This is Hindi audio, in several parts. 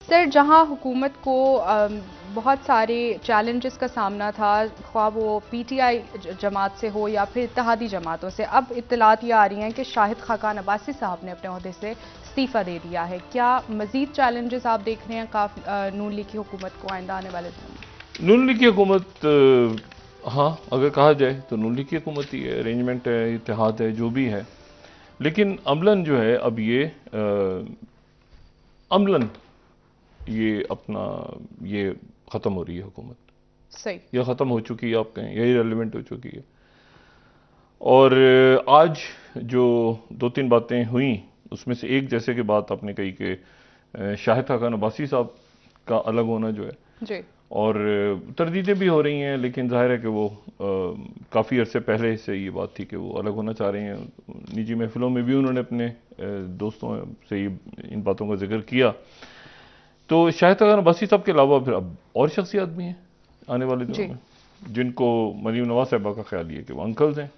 सर, जहां हुकूमत को बहुत सारे चैलेंजेस का सामना था, ख्वाह वो पीटीआई जमात से हो या फिर इत्तेहादी जमातों से, अब इत्तलात ये आ रही हैं कि शाहिद खाकान अब्बासी साहब ने अपने ओहदे से इस्तीफ़ा दे दिया है। क्या मज़ीद चैलेंजेस आप देख रहे हैं नून लीग की हुकूमत को आइंदा आने वाले दिनों में? नून लीग की हुकूमत, हाँ अगर कहा जाए तो नून लीग की हुकूमत ही है, अरेंजमेंट है, इत्तेहाद है, जो भी है। लेकिन अमलन जो है अब ये अमलन ये अपना ये ख़त्म हो रही है हुकूमत। सही। ये ख़त्म हो चुकी है, आप कहें यही रेलिवेंट हो चुकी है। और आज जो दो तीन बातें हुई उसमें से एक, जैसे कि बात आपने कही कि शाहिद खाकान अब्बासी साहब का अलग होना जो है, जी। और तरदीदें भी हो रही हैं, लेकिन जाहिर है कि वो काफ़ी अरसे पहले से ये बात थी कि वो अलग होना चाह रहे हैं। निजी महफिलों में भी उन्होंने अपने दोस्तों से इन बातों का जिक्र किया। तो शाहिद खान अब्बासी साहब के अलावा फिर अब और शख्सियात भी हैं आने वाले दिनों जी। में, जिनको मरीम नवाज साहबा का ख्याल ये कि वो अंकल्स हैं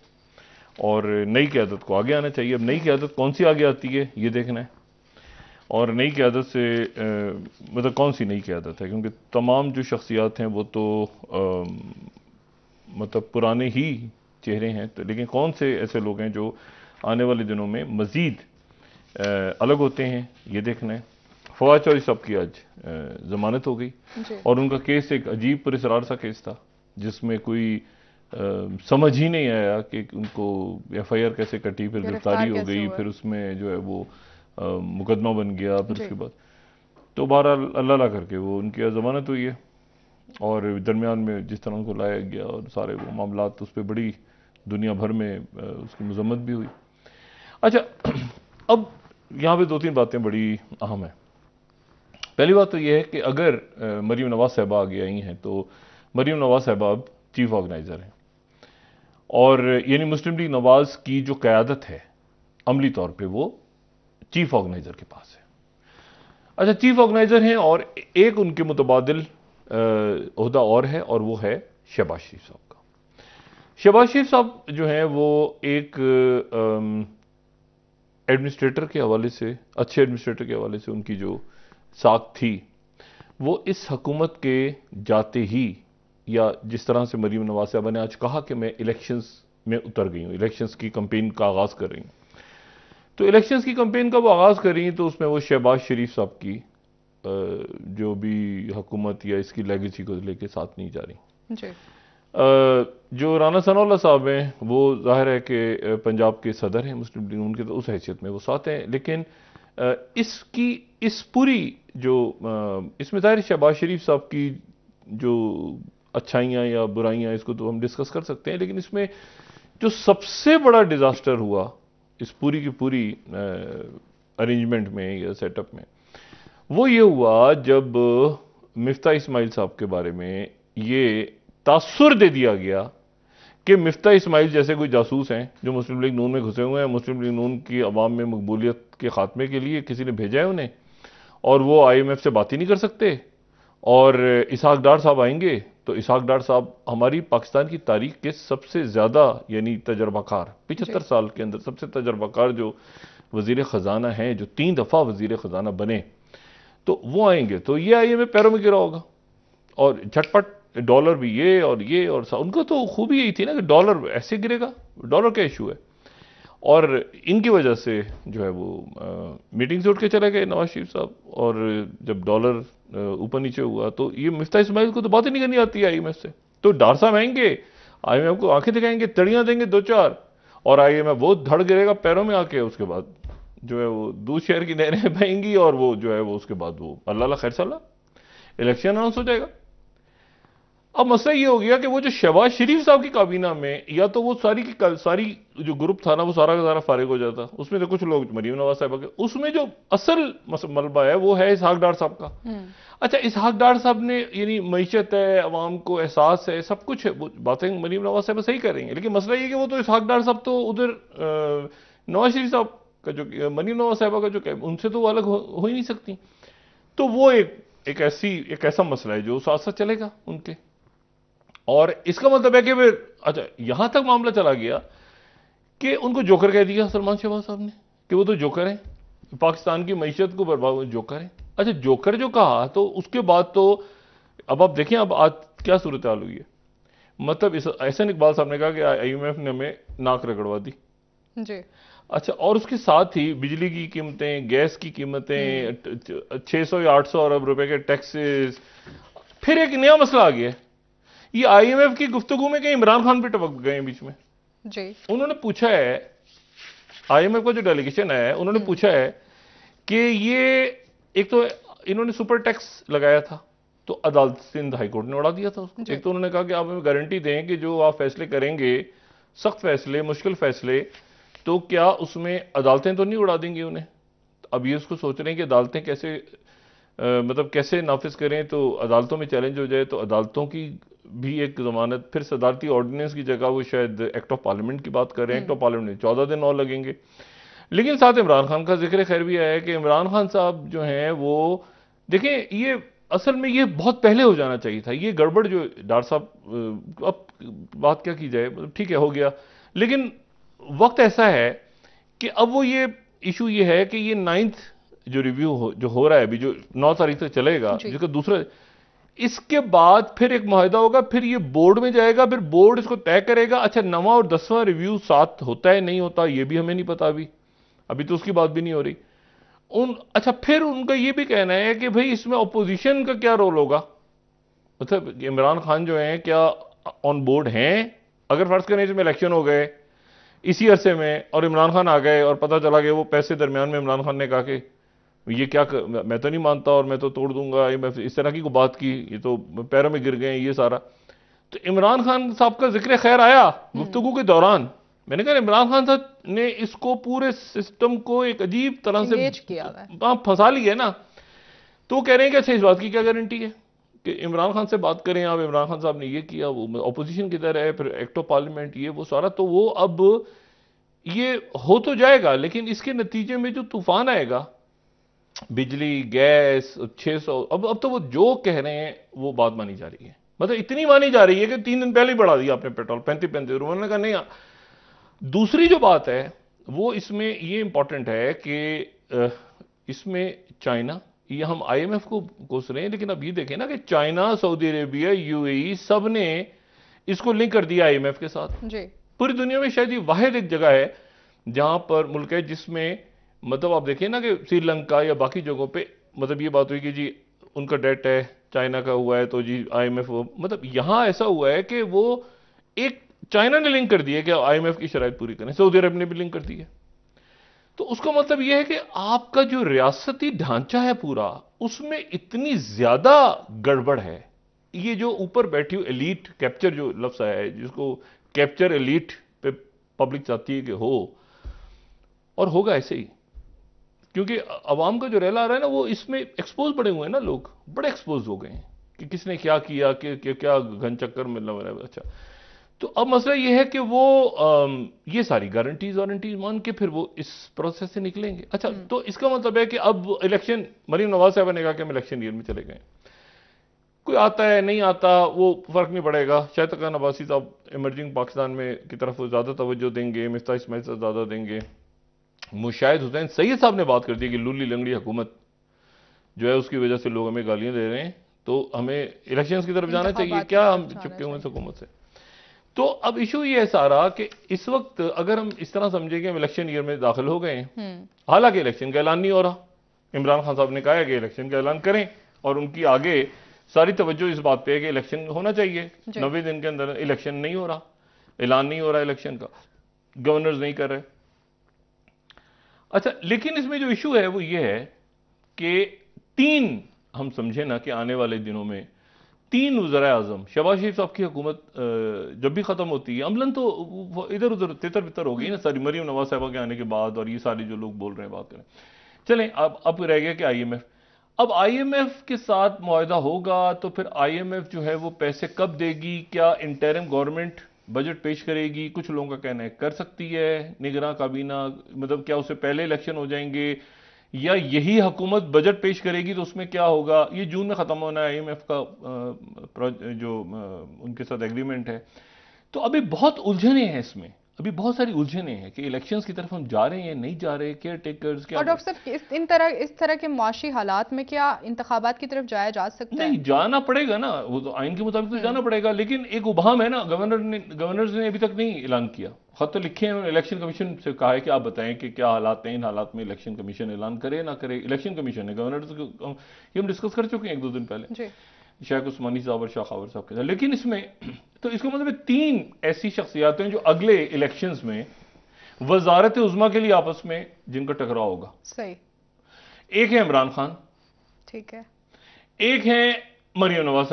और नई क़यादत को आगे आना चाहिए। अब नई क़यादत कौन सी आगे आती है ये देखना है, और नई क़यादत से मतलब कौन सी नई क़यादत है, क्योंकि तमाम जो शख्सियात हैं वो तो मतलब पुराने ही चेहरे हैं। तो लेकिन कौन से ऐसे लोग हैं जो आने वाले दिनों में मज़ीद अलग होते हैं, ये देखना है। फवाद चौधरी साहब की आज ज़मानत हो गई, जी। और उनका केस एक अजीब पुरस्रार सा केस था, जिसमें कोई समझ ही नहीं आया कि उनको एफआईआर कैसे कटी, फिर गिरफ्तारी गिरफ्तार हो कैसे गई, हुआ? फिर उसमें जो है वो मुकदमा बन गया, फिर जी। उसके बाद तो बहरहाल अल्लाह ला करके वो उनकी ज़मानत हुई है। और दरमियान में जिस तरह उनको लाया गया और सारे वो मामलात, उस पर बड़ी दुनिया भर में उसकी मजम्मत भी हुई। अच्छा, अब यहाँ पे दो तीन बातें बड़ी अहम हैं। पहली बात तो ये है कि अगर मरीम नवाज साहबा आगे आई हैं तो मरीम नवाज साहबा अब चीफ ऑर्गेनाइज़र हैं, और यानी मुस्लिम लीग नवाज की जो क़यादत है अमली तौर पे वो चीफ ऑर्गेनाइज़र के पास है। अच्छा, चीफ ऑर्गेनाइज़र हैं, और एक उनके मुतबादिल ओहदा और है, और वो है शहबाज शरीफ साहब का। शहबाज शरीफ साहब जो हैं वो एक एडमिनिस्ट्रेटर के हवाले से, अच्छे एडमिनिस्ट्रेटर के हवाले से उनकी जो साख थी, वो इस हुकूमत के जाते ही, या जिस तरह से मरीम नवाज साहबा ने आज कहा कि मैं इलेक्शंस में उतर गई हूँ, इलेक्शंस की कंपेन का आगाज़ कर रही हूँ, तो इलेक्शंस की कंपेन का वो आगाज़ कर रही हैं, तो उसमें वो शहबाज शरीफ साहब की जो भी हुकूमत या इसकी लेगेसी को लेके साथ नहीं जा रही। जी। जो राना सनाउल्लाह साहब हैं वो जाहिर है कि पंजाब के सदर हैं मुस्लिम लीग नून के, तो उस हैसियत में वो साथ हैं। लेकिन इसकी इस पूरी जो इसमें ज़ाहिर शहबाज शरीफ साहब की जो अच्छाइयाँ या बुराइयाँ, इसको तो हम डिस्कस कर सकते हैं, लेकिन इसमें जो सबसे बड़ा डिज़ास्टर हुआ इस पूरी की पूरी अरेंजमेंट में या सेटअप में, वो ये हुआ जब मिफ्ता इस्माइल साहब के बारे में ये तासुर दे दिया गया कि मिफ्ता इस्माइल जैसे कोई जासूस हैं जो मुस्लिम लीग नून में घुसे हुए हैं, मुस्लिम लीग नून की अवाम में मकबूलियत के खात्मे के लिए किसी ने भेजा है उन्हें, और वो आईएमएफ से बात ही नहीं कर सकते। और इसहाक डार साहब आएंगे तो इसहाक डार साहब हमारी पाकिस्तान की तारीख के सबसे ज़्यादा यानी तजर्बाकार, 75 साल के अंदर सबसे तजर्बाकार जो वज़ीर ख़जाना हैं, जो 3 दफ़ा वज़ीर ख़जाना बने, तो वो आएंगे तो ये आईएमएफ पैरों में गिरा होगा, और झटपट डॉलर भी ये और उनको तो खूबी यही थी ना कि डॉलर ऐसे गिरेगा, डॉलर का इशू है। और इनकी वजह से जो है वो मीटिंग से उठ के चले गए नवाज शरीफ साहब, और जब डॉलर ऊपर नीचे हुआ तो ये मिफ्ता इस्माइल को तो बात ही नहीं करनी आती है आईएमएफ से, तो डार साहब आएंगे, आईएमएफ को आंखें दिखाएंगे, तड़ियां देंगे दो चार, और आईएमएफ वो धड़ गिरेगा पैरों में आके, उसके बाद जो है वो दूध शहर की नहरें बहेंगी, और वो जो है वो उसके बाद वो अल्लाह खैर सल्ला इलेक्शन अनाउंस हो जाएगा। अब मसला ये हो गया कि वो जो शहबाज शरीफ साहब की काबीना में, या तो वो सारी की सारी जो ग्रुप था ना वो सारा का सारा फारिग हो जाता, उसमें तो कुछ लोग मरीम नवाज साहब के, उसमें जो असल मलबा है वो है इसहाक डार साहब का। अच्छा, इसहाक डार साहब ने यानी मईशत है, अवाम को एहसास है, सब कुछ है, वो बातें मरीम नवाज साहब सही कर रही हैं, लेकिन मसला ये कि वो तो इसहाक डार साहब तो उधर नवाज शरीफ साहब का जो मरीम नवाज साहबा का जो उनसे तो वो अलग हो ही नहीं सकती। तो वो एक ऐसा मसला है जो साथ साथ चलेगा उनके। और इसका मतलब है कि फिर अच्छा यहां तक मामला चला गया कि उनको जोकर कह दिया सलमान शहबाज साहब ने कि वो तो जोकर हैं, पाकिस्तान की मईशत को बर्बाद जोकर हैं। अच्छा, जोकर जो कहा तो उसके बाद तो अब आप देखें अब आज क्या सूरत हाल हुई है। मतलब इस एहसन इकबाल साहब ने कहा कि आईएमएफ ने हमें नाक रगड़वा दी। जी। अच्छा, और उसके साथ ही बिजली की कीमतें, गैस की कीमतें, 600 या 800 अरब रुपए के टैक्सेस। फिर एक नया मसला आ गया है। ये आईएमएफ की गुफ्तगू में कहीं इमरान खान भी टपक गए हैं बीच में। जी। उन्होंने पूछा है, आईएमएफ का जो डेलीगेशन है उन्होंने पूछा है कि ये एक तो इन्होंने सुपर टैक्स लगाया था तो अदालत सिंध हाईकोर्ट ने उड़ा दिया था उसको। एक तो उन्होंने कहा कि आप हमें गारंटी दें कि जो आप फैसले करेंगे, सख्त फैसले, मुश्किल फैसले, तो क्या उसमें अदालतें तो नहीं उड़ा देंगी उन्हें। अब ये उसको सोच रहे हैं कि अदालतें कैसे मतलब कैसे नाफिज करें, तो अदालतों में चैलेंज हो जाए तो अदालतों की भी एक जमानत, फिर सदारती ऑर्डिनेंस की जगह वो शायद एक्ट ऑफ पार्लियामेंट की बात कर रहे हैं। एक्ट ऑफ पार्लियामेंट में 14 दिन और लगेंगे। लेकिन साथ इमरान खान का जिक्र खैर भी आया है कि इमरान खान साहब जो हैं वो देखें, ये असल में ये बहुत पहले हो जाना चाहिए था। ये गड़बड़ जो डॉक्टर साहब, अब बात क्या की जाए, मतलब ठीक है हो गया, लेकिन वक्त ऐसा है कि अब वो ये इशू ये है कि ये 9th जो रिव्यू जो हो रहा है अभी, जो 9 तारीख तक चलेगा, जिसका दूसरा, इसके बाद फिर एक मुआहदा होगा, फिर ये बोर्ड में जाएगा, फिर बोर्ड इसको तय करेगा। अच्छा, 9वां और 10वां रिव्यू साथ होता है नहीं होता ये भी हमें नहीं पता अभी तो उसकी बात भी नहीं हो रही। अच्छा, फिर उनका ये भी कहना है कि भाई इसमें ऑपोजिशन का क्या रोल होगा। मतलब इमरान खान जो हैं क्या ऑन बोर्ड हैं? अगर फर्ज करें इसमें इलेक्शन हो गए इसी अरसे में और इमरान खान आ गए और पता चला कि वो पैसे दरमियान में इमरान खान ने कहा कि ये क्या मैं तो नहीं मानता और मैं तो तोड़ दूंगा, ये मैं इस तरह की को बात की, ये तो पैरों में गिर गए ये सारा। तो इमरान खान साहब का जिक्र खैर आया गुफ्तगू के दौरान। मैंने कहा इमरान खान साहब ने इसको पूरे सिस्टम को एक अजीब तरह से फंसा लिया है ना। तो वो कह रहे हैं कि अच्छा, इस बात की क्या गारंटी है कि इमरान खान से बात करें आप, इमरान खान साहब ने ये किया, वो ऑपोजिशन किधर है, फिर एक्ट ऑफ पार्लियामेंट, ये वो सारा। तो वो अब ये हो तो जाएगा, लेकिन इसके नतीजे में जो तूफान आएगा, बिजली, गैस, 600, अब तो वो जो कह रहे हैं वो बात मानी जा रही है। मतलब इतनी मानी जा रही है कि 3 दिन पहले ही बढ़ा दिया आपने पेट्रोल 35-35 रुपए। उन्होंने कहा नहीं। दूसरी जो बात है वो इसमें ये इंपॉर्टेंट है कि इसमें चाइना, ये हम आईएमएफ को कोस रहे हैं, लेकिन अब ये देखें ना कि चाइना, सऊदी अरेबिया, यूएई सब ने इसको लिंक कर दिया आईएमएफ के साथ। जी। पूरी दुनिया में शायद ये वाहिद एक जगह है जहां पर मुल्क है जिसमें, मतलब आप देखिए ना कि श्रीलंका या बाकी जगहों पे मतलब ये बात हुई कि जी उनका डेट है, चाइना का हुआ है तो जी आईएमएफ, मतलब यहां ऐसा हुआ है कि वो एक चाइना ने लिंक कर दिया कि आईएमएफ की शराइत पूरी करें, सऊदी अरब ने भी लिंक कर दी है। तो उसका मतलब यह है कि आपका जो रियासती ढांचा है पूरा, उसमें इतनी ज्यादा गड़बड़ है। ये जो ऊपर बैठी हुई एलीट, कैप्चर जो लफ्ज आया है, जिसको कैप्चर एलीट पे पब्लिक चाहती है कि हो, और होगा ऐसे ही, क्योंकि अवाम का जो रैला आ रहा है ना, वो इसमें एक्सपोज बड़े हुए हैं ना, लोग बड़े एक्सपोज हो गए हैं कि किसने क्या किया, कि क्या घन चक्कर में लग रहा है। अच्छा, तो अब मसला ये है कि वो ये सारी गारंटीज वारंटीज मान के फिर वो इस प्रोसेस से निकलेंगे। अच्छा, तो इसका मतलब है कि अब इलेक्शन, मरीम नवाज साहब ने कहा कि हम इलेक्शन ईयर में चले गए, कोई आता है नहीं आता वो फर्क नहीं पड़ेगा। शायद खान अब्बासी साहब इमर्जिंग पाकिस्तान में की तरफ ज्यादा तवज्जो देंगे, मिफ्ताह इस्माइल साहब ज्यादा देंगे, मुशाहिद हुसैन सैयद साहब ने बात कर दी कि लूली लंगड़ी हुकूमत जो है उसकी वजह से लोग हमें गालियां दे रहे हैं, तो हमें इलेक्शंस की तरफ जाना चाहिए, क्या हम चिपके हुए हुकूमत से। तो अब इशू ये है सारा कि इस वक्त अगर हम इस तरह समझे कि हम इलेक्शन ईयर में दाखिल हो गए हैं, हालांकि इलेक्शन का ऐलान नहीं हो रहा। इमरान खान साहब ने कहा है कि इलेक्शन का ऐलान करें, और उनकी आगे सारी तवज्जो इस बात पे है कि इलेक्शन होना चाहिए, 90 दिन के अंदर इलेक्शन नहीं हो रहा, ऐलान नहीं हो रहा इलेक्शन का, गवर्नर्स नहीं कर रहे। अच्छा, लेकिन इसमें जो इशू है वो ये है कि 3 हम समझे ना कि आने वाले दिनों में 3 वज़ीर आज़म, शहबाज शरीफ साहब की हुकूमत जब भी खत्म होती है, अमलन तो इधर उधर तितर बितर हो गई ना सारी, मरीम नवाज साहबा के आने के बाद, और ये सारे जो लोग बोल रहे हैं बात करें। चलें, अब रह गया कि आईएमएफ, अब आईएमएफ के साथ मुआहदा होगा तो फिर आईएमएफ जो है वो पैसे कब देगी, क्या इंटरिम गवर्नमेंट बजट पेश करेगी? कुछ लोगों का कहना है कर सकती है निगरान काबीना, मतलब क्या उससे पहले इलेक्शन हो जाएंगे, या यही हुकूमत बजट पेश करेगी तो उसमें क्या होगा? ये जून में खत्म होना है आईएमएफ का जो उनके साथ एग्रीमेंट है। तो अभी बहुत उलझने हैं इसमें। अभी बहुत सारी उलझने हैं कि इलेक्शंस की तरफ हम जा रहे हैं नहीं जा रहे, केयर टेकर्स क्या। और डॉक्टर साहब इस तरह के मुआशी हालात में क्या इंतखाबात की तरफ जाया जा सकता है? नहीं, जाना पड़ेगा ना, वो तो आइन के मुताबिक तो जाना पड़ेगा, लेकिन एक उबाम है ना, गवर्नर्स ने अभी तक नहीं ऐलान किया। खत तो लिखे हैं, इलेक्शन कमीशन से कहा है कि आप बताएं कि क्या हालात हैं, इन हालात में इलेक्शन कमीशन ऐलान करे ना करे। इलेक्शन कमीशन है, गवर्नर ये हम डिस्कस कर चुके हैं 1-2 दिन पहले शेख उस्मानी साहब और शाह खावर साहब के साथ। लेकिन इसमें तो इसका मतलब 3 ऐसी शख्सियातें हैं जो अगले इलेक्शंस में वजारत उज़्मा के लिए आपस में जिनका टकराव होगा। सही। एक है इमरान खान, ठीक है, एक है मरियम नवाज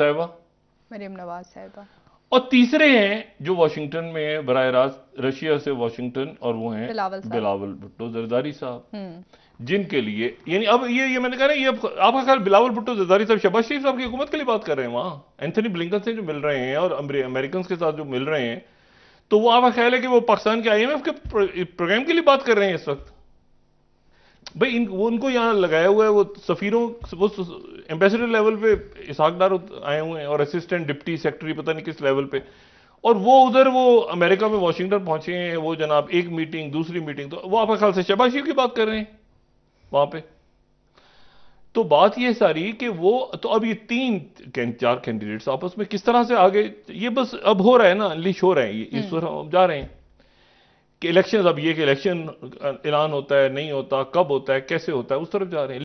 साहिबा, और तीसरे हैं जो वाशिंगटन में है बराह रास्त रशिया से वाशिंगटन, और वो हैं बिलावल भुट्टो जरदारी साहब, जिनके लिए यानी अब ये मैंने कहा ना, ये आपका ख्याल बिलावल भुट्टो जरदारी साहब शहबाज शरीफ साहब की हुकूमत के लिए बात कर रहे हैं वहां एंथनी ब्लिंकन से जो मिल रहे हैं और अमेरिकन के साथ जो मिल रहे हैं, तो वो आपका ख्याल है कि वो पाकिस्तान के IMF के प्रोग्राम के लिए बात कर रहे हैं इस वक्त? भाई वो उनको यहां लगाया हुआ है, वो सफीरों, वो एम्बेसडर लेवल पे इसहाक डार आए हुए हैं और असिस्टेंट डिप्टी सेक्रेटरी पता नहीं किस लेवल पे, और वो उधर वो अमेरिका में वाशिंगटन पहुंचे हैं, वो जनाब एक मीटिंग दूसरी मीटिंग, तो वो आपका ख्याल से शहबाज शरीफ की बात कर रहे हैं वहां पे। तो बात ये सारी कि वो तो अब ये 3-4 कैंडिडेट्स आपस में किस तरह से आगे, ये बस अब हो रहा है ना, अनलिश हो रहे हैं, इस तरह अब जा रहे हैं कि इलेक्शन, अब ये कि इलेक्शन ऐलान होता है नहीं होता, कब होता है कैसे होता है, उस तरफ जा रहे हैं।